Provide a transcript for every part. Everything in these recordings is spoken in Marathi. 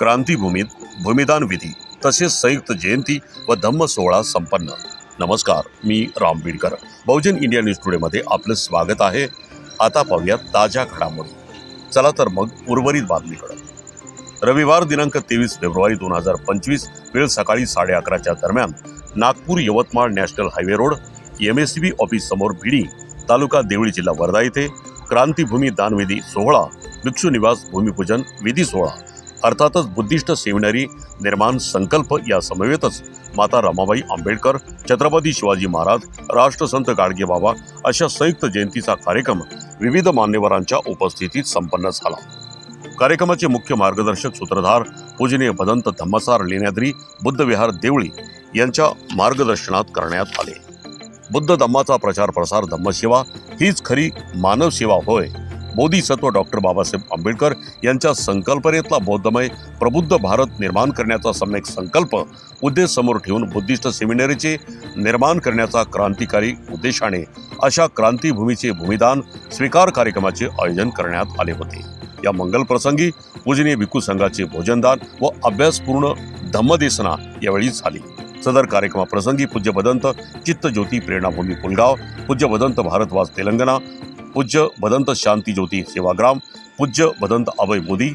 क्रांतीभूमीत भूमिदान विधी तसेच संयुक्त जयंती व धम्म सोहळा संपन्न। नमस्कार, मी राम बीडकर। बहुजन इंडिया न्यूज टुडे मध्ये आपलं स्वागत आहे। आता पाहूया ताज्या घडामोडी। चला तर मग उर्वरित बातमीकडे। रविवार दिनांक 23 फेब्रुवारी 2025 वेळ सकाळी 11:30च्या दरम्यान Nagpur Yavatmal national highway road MSCB office समोर भिडी तालुका देवळी जिल्हा वर्धा येथे क्रांतीभूमी दानविधी सोहळा, भिक्षू निवास भूमिपूजन विधी सोहळा अर्थातच बुद्धिस्ट सेमिनरी निर्माण संकल्प या समवेतच माता रमाबाई आंबेडकर, छत्रपती शिवाजी महाराज, राष्ट्रसंत गाडगे बाबा अशा संयुक्त जयंतीचा कार्यक्रम विविध मान्यवरांच्या उपस्थितीत संपन्न झाला। कार्यक्रमाचे मुख्य मार्गदर्शक सूत्रधार पूजनीय भदंत धम्मसार लेण्याद्री बुद्ध विहार देवळी यांच्या मार्गदर्शनात करण्यात आले। बुद्ध धम्माचा प्रचार प्रसार धम्मसेवा हीच खरी मानव सेवा होय। बोधिसत्व डॉक्टर बाबासाहेब आंबेडकर यांच्या संकल्पनेतला बौद्धमय प्रबुद्ध भारत निर्माण करण्याचा सम्यक संकल्प उद्देश समोर ठेवून बुद्धिस्ट सेमिनरीचे निर्माण करण्याचा क्रांतिकारी उद्देशाने अशा क्रांतीभूमीचे भूमिदान स्वीकार कार्यक्रमाचे आयोजन करण्यात आले होते। या मंगल प्रसंगी पूजनीय भिक्खू संघाचे भोजनदान व अभ्यासपूर्ण धम्मदेसना यावेळी झाली। सदर कार्यक्रमाप्रसंगी पूज्य भदंत चित्तज्योती प्रेरणाभूमी पुलगाव, पूज्य भदंत भारतवास तेलंगणा, पूज्य भदंत शांती ज्योती सेवाग्राम, पूज्य भदंत अभय मोदी,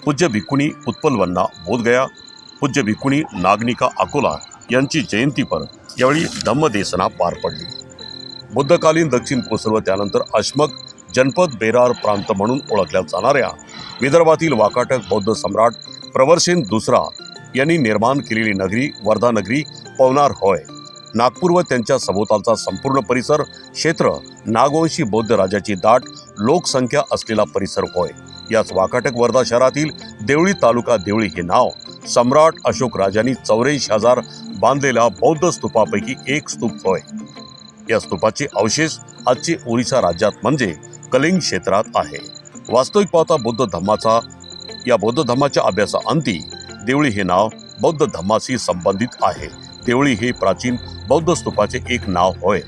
पूज्य भिक्खुनी उत्पलवन्ना बोधगया, पूज्य भिक्खुनी नागनिका अकोला यांची जयंती पर यावेळी धम्मदेसना पार पडली। बुद्धकालीन दक्षिण कोसर व त्यानंतर अश्मक जनपद बेरार प्रांत म्हणून ओळखल्या जाणाऱ्या विदर्भातील वाकाटक बौद्ध सम्राट प्रवरसेन दुसरा यांनी निर्माण केलेली नगरी वर्धा नगरी पवनार होय। नागपूर व त्यांच्या सभोवतालचा संपूर्ण परिसर क्षेत्र नागवंशी बौद्ध राजाची दाट लोकसंख्या असलेला परिसर होय। याच वाकाटक वर्धा शहरातील देवळी तालुका देवळी हे नाव सम्राट अशोक राजांनी 84,000 बांधलेल्या बौद्ध स्तूपापैकी एक स्तूप होय। या स्तूपाचे अवशेष आजचे ओरिसा राज्यात म्हणजे कलिंग क्षेत्रात आहे। वास्तविक पाहता बौद्ध धम्माच्या अभ्यासाअंती देवळी हे नाव बौद्ध धम्माशी संबंधित आहे। देवळी हे प्राचीन बौद्ध स्तूपाचे एक नाव होय।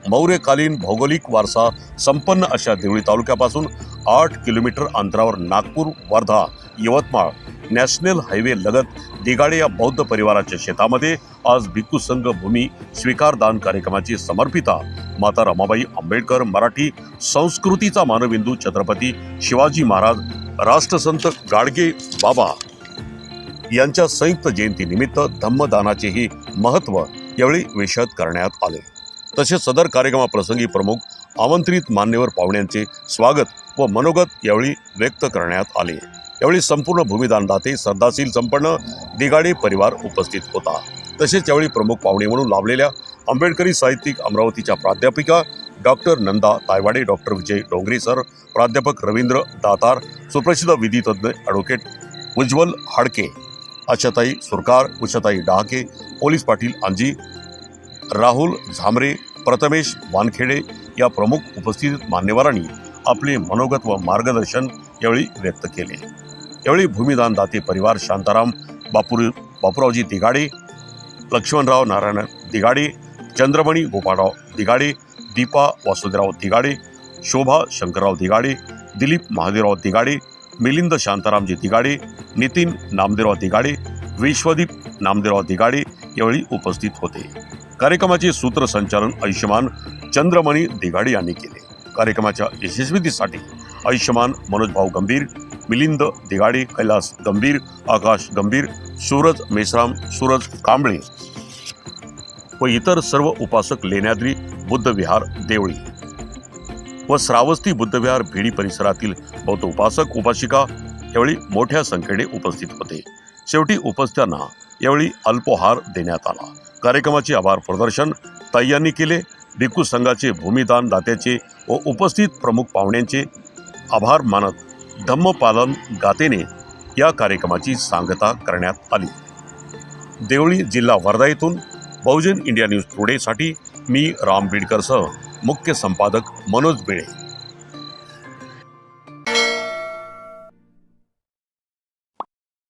मौर्यकालीन भौगोलिक वारसा संपन्न अशा देवळी तालुक्यापासून 8 किलोमीटर अंतरावर नागपूर, वर्धा, यवतमाळ नॅशनल हायवे लगत दिगाडे या बौद्ध परिवाराच्या शेतामध्ये आज भिक्खू संघ भूमी स्वीकार दान कार्यक्रमाची समर्पिता माता रमाबाई आंबेडकर मराठी संस्कृतीचा मानबिंदू छत्रपती शिवाजी महाराज, राष्ट्रसंत गाडगे बाबा यांच्या संयुक्त जयंती निमित्त धम्मदानाचेही महत्त्व यावेळी विशद करण्यात आले। तसेच सदर कार्यक्रमाप्रसंगी प्रमुख आमंत्रित मान्यवर पाहुण्यांचे स्वागत व मनोगत यावेळी व्यक्त करण्यात आले। यावेळी संपूर्ण भूमिदानदाते श्रद्धाशील संपन्न दिगाडे परिवार उपस्थित होता। तसेच यावेळी प्रमुख पाहुणे म्हणून लाभलेल्या आंबेडकरी साहित्यिक अमरावतीच्या प्राध्यापिका डॉक्टर नंदा तायवाडे, डॉक्टर विजय डोंगरे सर, प्राध्यापक रवींद्र दातार, सुप्रसिद्ध विधितज्ञ ॲडव्होकेट उज्ज्वल हाडके, आशाताई सुरकार, उषाताई डहाके, पोलीस पाटील अंजी, राहुल झामरे, प्रथमेश वानखेडे या प्रमुख उपस्थित मान्यवरांनी आपले मनोगत व मार्गदर्शन यावेळी व्यक्त केले। यावेळी भूमिदान दाते परिवार शांताराम बापूरावजी दिगाडे, लक्ष्मणराव नारायण दिगाडे, चंद्रमणी गोपाळराव दिगाडे, दीपा वासुदेवराव दिगाडे, शोभा शंकरराव दिगाडे, दिलीप महादेवराव दिगाडे, मिलिंद शांतारामजी दिगाडे, नितीन नामदेवराव दिगाडे, विश्वदीप नामदेवराव दिगाडे यावेळी उपस्थित होते। कार्यक्रमाचे सूत्रसंचालन आयुष्यमान चंद्रमणी दिगाडे यांनी केले। कार्यक्रमाच्या यशस्वीतेसाठी आयुष्यमान मनोजभाऊ गंभीर, मिलिंद दिगाडे, कैलास गंभीर, आकाश गंभीर, सूरज मेश्राम, सूरज कांबळे व इतर सर्व उपासक लेण्याद्री बुद्ध विहार देवळी व श्रावस्ती बुद्धविहार भिडी परिसरातील बौद्ध उपासक उपासिका यावेळी मोठ्या संख्येने उपस्थित होते। शेवटी उपस्थितांना यावेळी अल्पोहार देण्यात आला। कार्यक्रमाचे आभार प्रदर्शन ताई यांनी केले। भिक्खू संघाचे भूमिदान दात्याचे व उपस्थित प्रमुख पाहुण्यांचे आभार मानत धम्मपालन गाथेने या कार्यक्रमाची सांगता करण्यात आली। देवळी जिल्हा वर्धा येथून बहुजन इंडिया न्यूज टुडेसाठी मी राम बीडकरसह मुख्य संपादक मनोज बेळे।